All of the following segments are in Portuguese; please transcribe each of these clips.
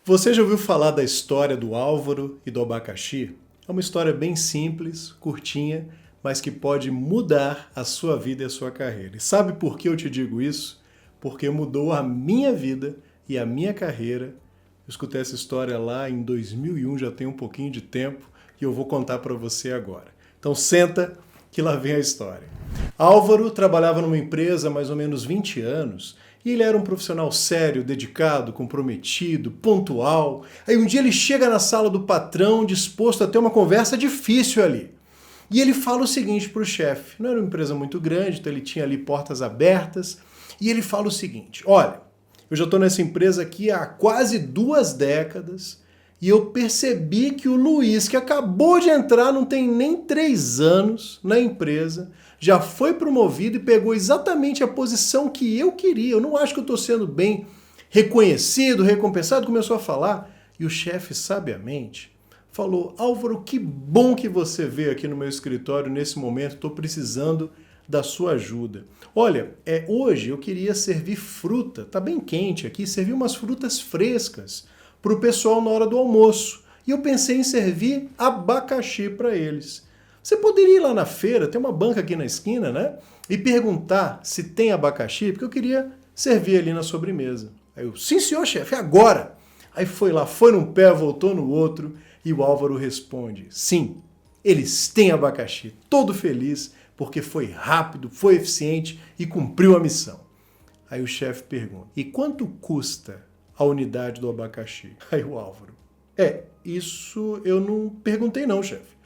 Você já ouviu falar da história do Álvaro e do abacaxi? É uma história bem simples, curtinha, mas que pode mudar a sua vida e a sua carreira. E sabe por que eu te digo isso? Porque mudou a minha vida e a minha carreira. Eu escutei essa história lá em 2001, já tem um pouquinho de tempo, e eu vou contar para você agora. Então senta que lá vem a história. Álvaro trabalhava numa empresa há mais ou menos 20 anos, e ele era um profissional sério, dedicado, comprometido, pontual. Aí um dia ele chega na sala do patrão disposto a ter uma conversa difícil ali. E ele fala o seguinte para o chefe. Não era uma empresa muito grande, então ele tinha ali portas abertas. E ele fala o seguinte: olha, eu já estou nessa empresa aqui há quase 2 décadas e eu percebi que o Luiz, que acabou de entrar, não tem nem 3 anos na empresa, já foi promovido e pegou exatamente a posição que eu queria. Eu não acho que eu estou sendo bem reconhecido, recompensado. Começou a falar e o chefe, sabiamente, falou: Álvaro, que bom que você veio aqui no meu escritório nesse momento, estou precisando da sua ajuda. Olha, hoje eu queria servir fruta, tá bem quente aqui, servir umas frutas frescas para o pessoal na hora do almoço. E eu pensei em servir abacaxi para eles. Você poderia ir lá na feira, tem uma banca aqui na esquina, né? E perguntar se tem abacaxi, porque eu queria servir ali na sobremesa. Aí eu, sim senhor chefe, agora! Aí foi lá, foi num pé, voltou no outro, e o Álvaro responde: sim, eles têm abacaxi. Todo feliz, porque foi rápido, foi eficiente e cumpriu a missão. Aí o chefe pergunta: e quanto custa a unidade do abacaxi? Aí o Álvaro: isso eu não perguntei não, chefe.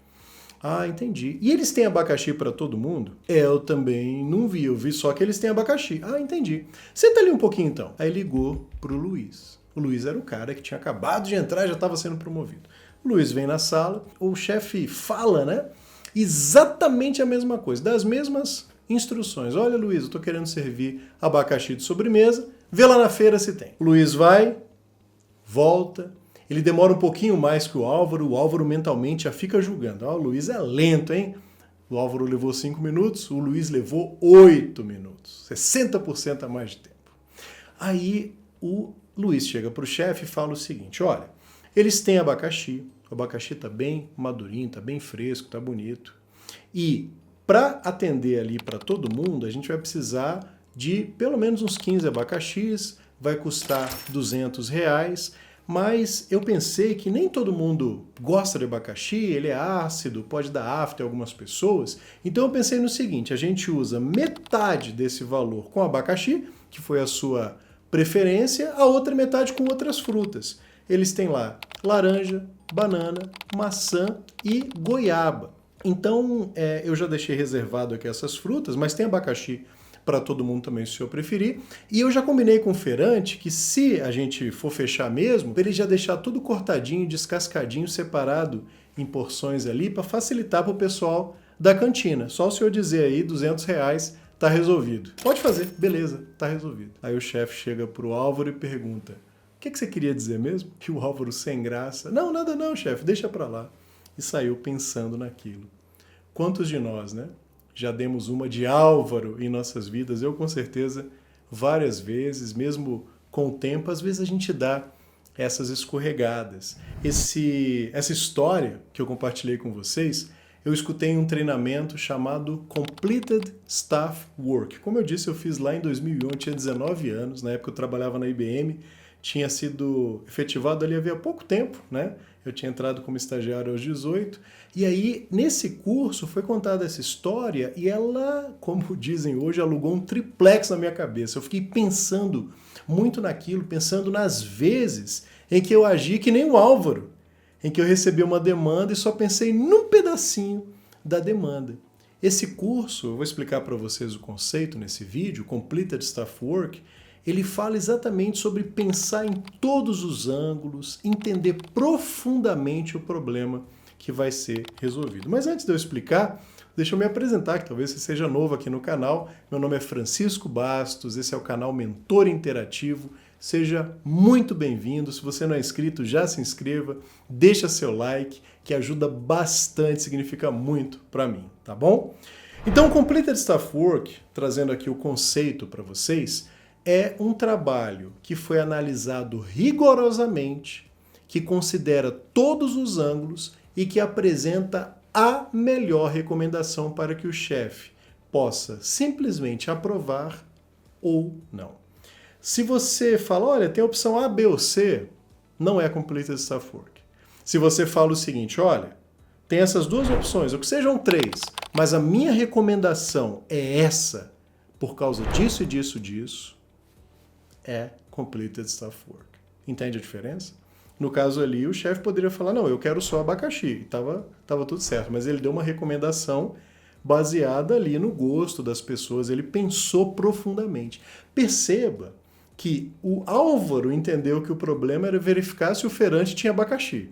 Ah, entendi. E eles têm abacaxi para todo mundo? Eu também não vi, eu vi só que eles têm abacaxi. Ah, entendi. Senta ali um pouquinho então. Aí ligou pro Luiz. O Luiz era o cara que tinha acabado de entrar e já estava sendo promovido. O Luiz vem na sala, o chefe fala, né? Exatamente a mesma coisa, das mesmas instruções. Olha, Luiz, eu estou querendo servir abacaxi de sobremesa, vê lá na feira se tem. O Luiz vai, volta, ele demora um pouquinho mais que o Álvaro mentalmente já fica julgando. O Luiz é lento, hein? O Álvaro levou 5 minutos, o Luiz levou 8 minutos, 60% a mais de tempo. Aí o Luiz chega para o chefe e fala o seguinte: olha, eles têm abacaxi, o abacaxi está bem madurinho, está bem fresco, está bonito. E para atender ali para todo mundo, a gente vai precisar de pelo menos uns 15 abacaxis, vai custar R$200, mas eu pensei que nem todo mundo gosta de abacaxi, ele é ácido, pode dar afta em algumas pessoas. Então eu pensei no seguinte: a gente usa metade desse valor com abacaxi, que foi a sua preferência, a outra metade com outras frutas. Eles têm lá laranja, banana, maçã e goiaba. Então, eu já deixei reservado aqui essas frutas, mas tem abacaxi para todo mundo também, se eu preferir. E eu já combinei com o feirante que, se a gente for fechar mesmo, ele já deixar tudo cortadinho, descascadinho, separado em porções ali, para facilitar para o pessoal da cantina. Só o senhor dizer aí, R$200, tá resolvido. Pode fazer, beleza, tá resolvido. Aí o chefe chega pro Álvaro e pergunta: o que você queria dizer mesmo? Que o Álvaro, sem graça: não, nada não, chefe, deixa pra lá. E saiu pensando naquilo. Quantos de nós, né? Já demos uma de Álvaro em nossas vidas? Eu, com certeza, várias vezes, mesmo com o tempo, às vezes a gente dá essas escorregadas. Essa história que eu compartilhei com vocês, eu escutei em um treinamento chamado Completed Staff Work. Como eu disse, eu fiz lá em 2001, eu tinha 19 anos, na época eu trabalhava na IBM, tinha sido efetivado ali havia pouco tempo, né? Eu tinha entrado como estagiário aos 18, e aí nesse curso foi contada essa história e ela, como dizem hoje, alugou um triplex na minha cabeça. Eu fiquei pensando muito naquilo, pensando nas vezes em que eu agi que nem o Álvaro, em que eu recebi uma demanda e só pensei num pedacinho da demanda. Esse curso, eu vou explicar para vocês o conceito nesse vídeo, Completed Staff Work, ele fala exatamente sobre pensar em todos os ângulos, entender profundamente o problema que vai ser resolvido. Mas antes de eu explicar, deixa eu me apresentar, que talvez você seja novo aqui no canal. Meu nome é Francisco Bastos, esse é o canal Mentor Interativo. Seja muito bem-vindo. Se você não é inscrito, já se inscreva, deixa seu like, que ajuda bastante, significa muito para mim, tá bom? Então, Completed Staff Work, trazendo aqui o conceito para vocês, é um trabalho que foi analisado rigorosamente que considera todos os ângulos e que apresenta a melhor recomendação para que o chefe possa simplesmente aprovar ou não. Se você fala, olha, tem a opção A, B ou C, não é Completed Staff Work. Se você fala o seguinte, olha, tem essas duas opções, ou que sejam três, mas a minha recomendação é essa, por causa disso e disso, disso, é Completed Staff Work. Entende a diferença? No caso ali, o chefe poderia falar, não, eu quero só abacaxi. Tava tudo certo, mas ele deu uma recomendação baseada ali no gosto das pessoas, ele pensou profundamente. Perceba que o Álvaro entendeu que o problema era verificar se o feirante tinha abacaxi.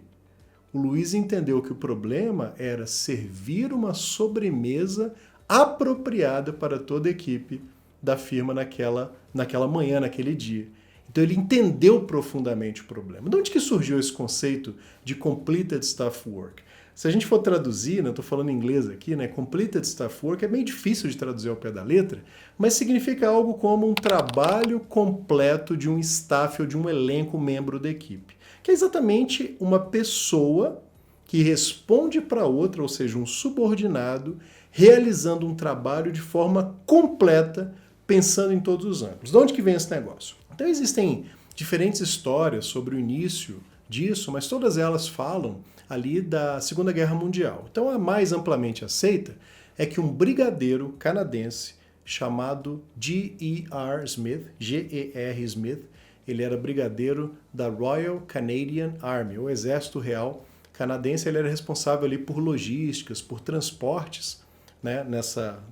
O Luiz entendeu que o problema era servir uma sobremesa apropriada para toda a equipe da firma naquela manhã, naquele dia. Então ele entendeu profundamente o problema. De onde que surgiu esse conceito de Completed Staff Work? Se a gente for traduzir, estou falando em inglês aqui, Completed Staff Work é meio difícil de traduzir ao pé da letra, mas significa algo como um trabalho completo de um staff ou de um elenco membro da equipe. Que é exatamente uma pessoa que responde para outra, ou seja, um subordinado, realizando um trabalho de forma completa, pensando em todos os ângulos. De onde que vem esse negócio? Então existem diferentes histórias sobre o início disso, mas todas elas falam ali da Segunda Guerra Mundial. Então a mais amplamente aceita é que um brigadeiro canadense chamado G.E.R. Smith, G.E.R. Smith, ele era brigadeiro da Royal Canadian Army, o Exército Real Canadense. Ele era responsável ali por logísticas, por transportes,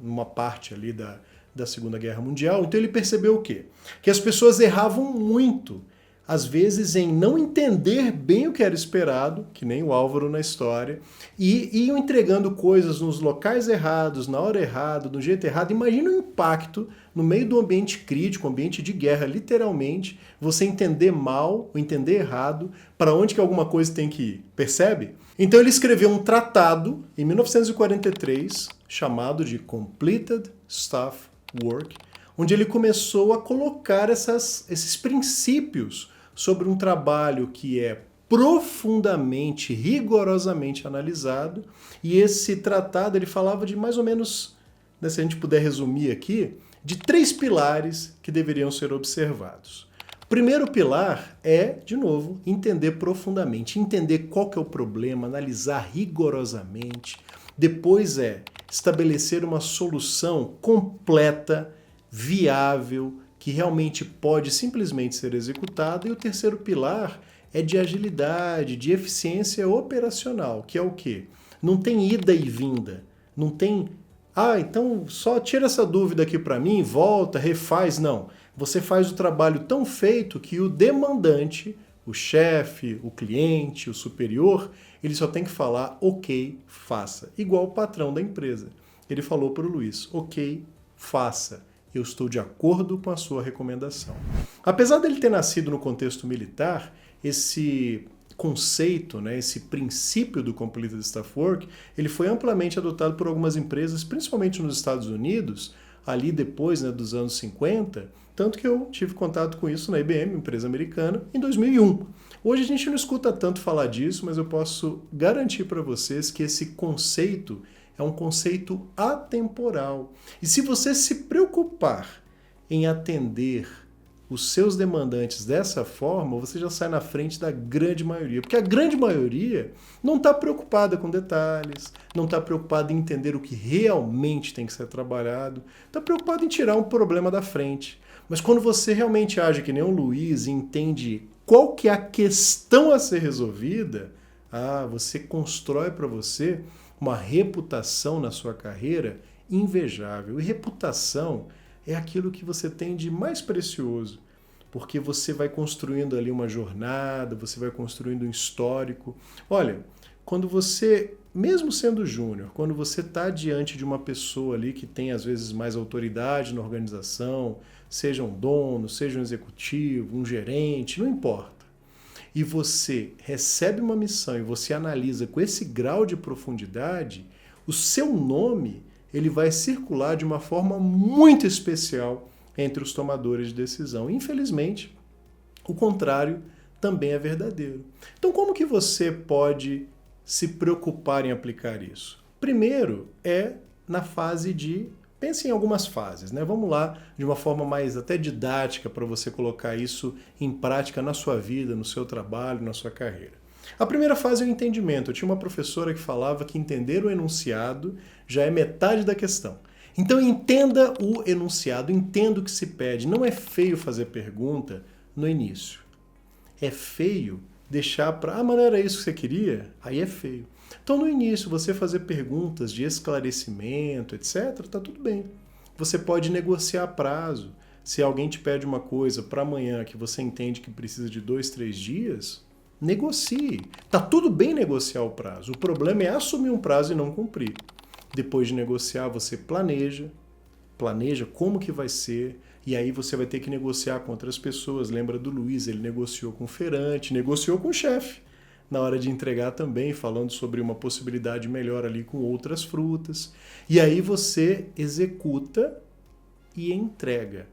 numa parte ali da Segunda Guerra Mundial. Então ele percebeu o quê? Que as pessoas erravam muito, às vezes em não entender bem o que era esperado, que nem o Álvaro na história, e iam entregando coisas nos locais errados, na hora errada, do jeito errado. Imagina o impacto no meio do ambiente crítico, ambiente de guerra, literalmente, você entender mal, ou entender errado, para onde que alguma coisa tem que ir. Percebe? Então ele escreveu um tratado em 1943, chamado de Completed Staff Work, onde ele começou a colocar esses princípios sobre um trabalho que é profundamente, rigorosamente analisado, e esse tratado ele falava de mais ou menos, se a gente puder resumir aqui, de 3 pilares que deveriam ser observados. O primeiro pilar é, de novo, entender profundamente, entender qual que é o problema, analisar rigorosamente. Depois é estabelecer uma solução completa, viável, que realmente pode simplesmente ser executada. E o terceiro pilar é de agilidade, de eficiência operacional, que é o quê? Não tem ida e vinda, não tem, então só tira essa dúvida aqui para mim, volta, refaz, não. Você faz o trabalho tão feito que o demandante, o chefe, o cliente, o superior, ele só tem que falar, ok, faça. Igual o patrão da empresa. Ele falou para o Luiz, ok, faça. Eu estou de acordo com a sua recomendação. Apesar dele ter nascido no contexto militar, esse conceito, esse princípio do Completed Staff Work, ele foi amplamente adotado por algumas empresas, principalmente nos Estados Unidos, ali depois dos anos 50, tanto que eu tive contato com isso na IBM, empresa americana, em 2001. Hoje a gente não escuta tanto falar disso, mas eu posso garantir para vocês que esse conceito é um conceito atemporal. E se você se preocupar em atender os seus demandantes dessa forma, você já sai na frente da grande maioria. Porque a grande maioria não está preocupada com detalhes, não está preocupada em entender o que realmente tem que ser trabalhado, está preocupada em tirar um problema da frente. Mas quando você realmente age que nem o Luiz e entende qual que é a questão a ser resolvida, você constrói para você uma reputação na sua carreira invejável. E reputação é aquilo que você tem de mais precioso, porque você vai construindo ali uma jornada, você vai construindo um histórico. Olha, quando você, mesmo sendo júnior, quando você está diante de uma pessoa ali que tem às vezes mais autoridade na organização, seja um dono, seja um executivo, um gerente, não importa, e você recebe uma missão e você analisa com esse grau de profundidade, o seu nome ele vai circular de uma forma muito especial entre os tomadores de decisão. Infelizmente, o contrário também é verdadeiro. Então, como que você pode se preocupar em aplicar isso? Primeiro é na fase de... Pense em algumas fases, né? Vamos lá, de uma forma mais até didática para você colocar isso em prática na sua vida, no seu trabalho, na sua carreira. A primeira fase é o entendimento. Eu tinha uma professora que falava que entender o enunciado já é metade da questão. Então entenda o enunciado, entenda o que se pede. Não é feio fazer pergunta no início. É feio deixar para... Ah, mas não era isso que você queria? Aí é feio. Então no início você fazer perguntas de esclarecimento, etc., tá tudo bem. Você pode negociar prazo. Se alguém te pede uma coisa para amanhã que você entende que precisa de 2, 3 dias, negocie. Tá tudo bem negociar o prazo. O problema é assumir um prazo e não cumprir. Depois de negociar, você planeja como que vai ser, e aí você vai ter que negociar com outras pessoas. Lembra do Luiz, ele negociou com o feirante, negociou com o chefe, na hora de entregar também, falando sobre uma possibilidade melhor ali com outras frutas. E aí você executa e entrega.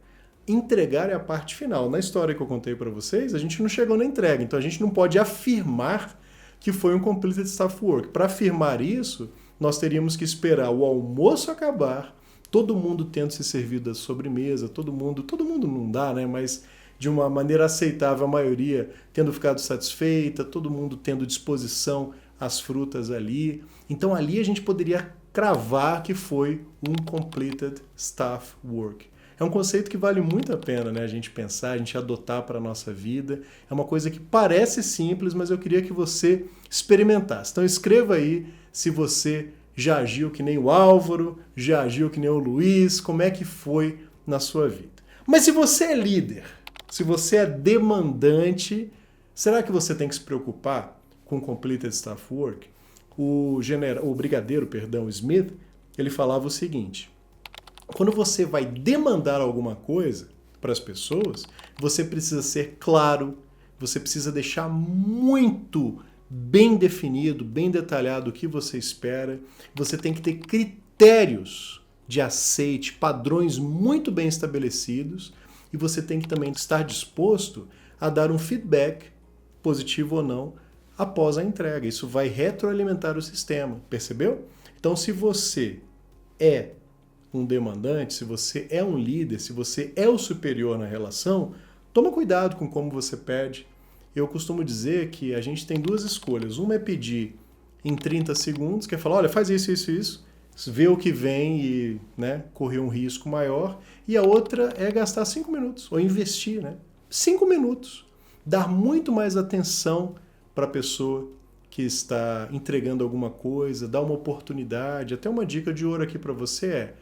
Entregar é a parte final. Na história que eu contei para vocês, a gente não chegou na entrega, então a gente não pode afirmar que foi um completed staff work. Para afirmar isso, nós teríamos que esperar o almoço acabar, todo mundo tendo se servido da sobremesa, todo mundo não dá, né? Mas de uma maneira aceitável, a maioria tendo ficado satisfeita, todo mundo tendo disposição às frutas ali. Então ali a gente poderia cravar que foi um completed staff work. É um conceito que vale muito a pena, né, a gente pensar, a gente adotar para a nossa vida. É uma coisa que parece simples, mas eu queria que você experimentasse. Então escreva aí se você já agiu que nem o Álvaro, já agiu que nem o Luiz, como é que foi na sua vida. Mas se você é líder, se você é demandante, será que você tem que se preocupar com completed staff work? O brigadeiro, Smith, ele falava o seguinte: quando você vai demandar alguma coisa para as pessoas, você precisa ser claro, você precisa deixar muito bem definido, bem detalhado o que você espera. Você tem que ter critérios de aceite, padrões muito bem estabelecidos, e você tem que também estar disposto a dar um feedback, positivo ou não, após a entrega. Isso vai retroalimentar o sistema, percebeu? Então, se você é um demandante, se você é um líder, se você é o superior na relação, toma cuidado com como você pede. Eu costumo dizer que a gente tem duas escolhas. Uma é pedir em 30 segundos, que é falar, olha, faz isso, isso, isso, ver o que vem e, né, correr um risco maior. E a outra é gastar 5 minutos, ou investir, né? 5 minutos. Dar muito mais atenção para a pessoa que está entregando alguma coisa, dar uma oportunidade. Até uma dica de ouro aqui para você é: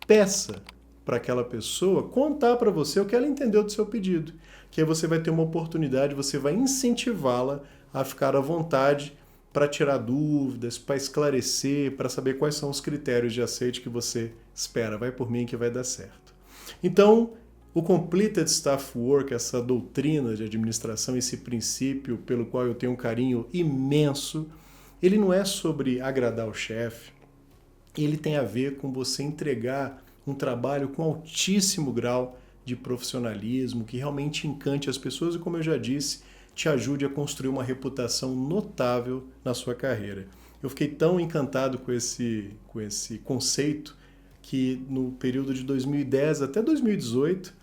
peça para aquela pessoa contar para você o que ela entendeu do seu pedido. Que aí você vai ter uma oportunidade, você vai incentivá-la a ficar à vontade para tirar dúvidas, para esclarecer, para saber quais são os critérios de aceite que você espera. Vai por mim que vai dar certo. Então, o Completed Staff Work, essa doutrina de administração, esse princípio pelo qual eu tenho um carinho imenso, ele não é sobre agradar o chefe, ele tem a ver com você entregar um trabalho com altíssimo grau de profissionalismo, que realmente encante as pessoas e, como eu já disse, te ajude a construir uma reputação notável na sua carreira. Eu fiquei tão encantado com esse conceito que no período de 2010 até 2018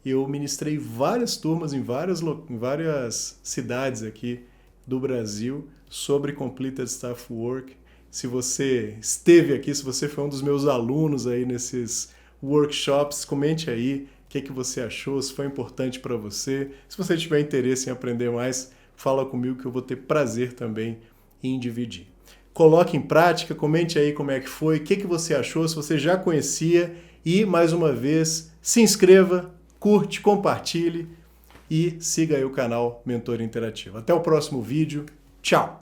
eu ministrei várias turmas em várias cidades aqui do Brasil sobre Completed Staff Work. Se você esteve aqui, se você foi um dos meus alunos aí nesses workshops, comente aí o que você achou, se foi importante para você. Se você tiver interesse em aprender mais, fala comigo que eu vou ter prazer também em dividir. Coloque em prática, comente aí como é que foi, o que você achou, se você já conhecia, e mais uma vez, se inscreva, curte, compartilhe e siga aí o canal Mentor Interativo. Até o próximo vídeo. Tchau!